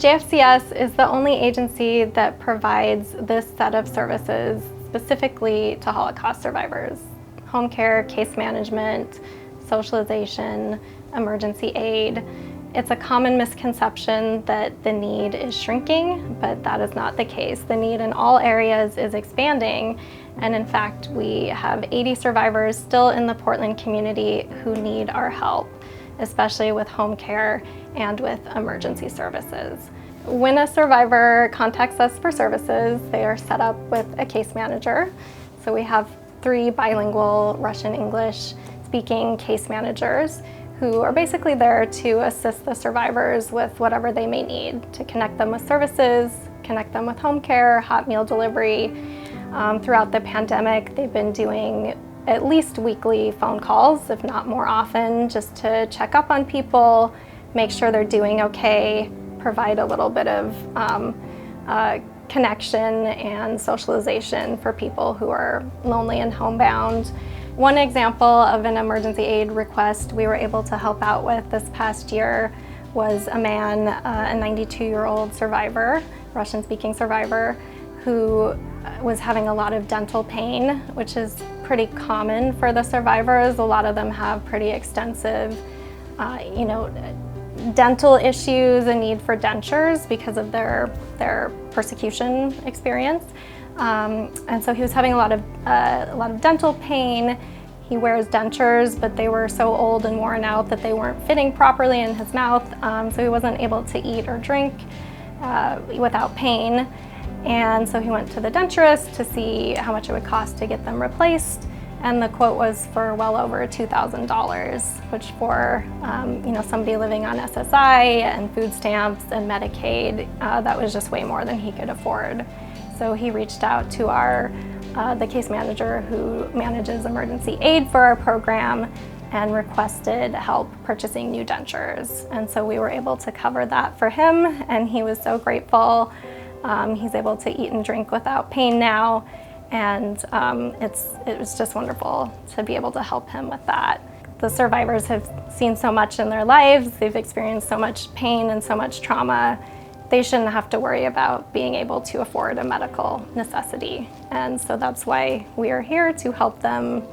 JFCS is the only agency that provides this set of services specifically to Holocaust survivors. Home care, case management, socialization, emergency aid. It's a common misconception that the need is shrinking, but that is not the case. The need in all areas is expanding, and in fact, we have 80 survivors still in the Portland community who need our help, especially with home care and with emergency services. When a survivor contacts us for services, they are set up with a case manager. So we have 3 bilingual Russian-English speaking case managers who are basically there to assist the survivors with whatever they may need, to connect them with services, connect them with home care, hot meal delivery. Throughout the pandemic, they've been doing at least weekly phone calls, if not more often, just to check up on people, make sure they're doing okay, provide a little bit of connection and socialization for people who are lonely and homebound. One example of an emergency aid request we were able to help out with this past year was a man, a 92-year-old survivor, Russian-speaking survivor, who was having a lot of dental pain, which is pretty common for the survivors. A lot of them have pretty extensive, dental issues and need for dentures because of their persecution experience. And so he was having a lot of dental pain. He wears dentures, but they were so old and worn out that they weren't fitting properly in his mouth, so he wasn't able to eat or drink without pain. And so he went to the denturist to see how much it would cost to get them replaced, and the quote was for well over $2,000, which for somebody living on SSI and food stamps and Medicaid, that was just way more than he could afford. So he reached out to the case manager who manages emergency aid for our program and requested help purchasing new dentures. And so we were able to cover that for him, and he was so grateful. He's able to eat and drink without pain now, and it was just wonderful to be able to help him with that. The survivors have seen so much in their lives, they've experienced so much pain and so much trauma. They shouldn't have to worry about being able to afford a medical necessity. And so that's why we are here, to help them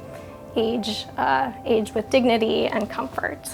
age with dignity and comfort.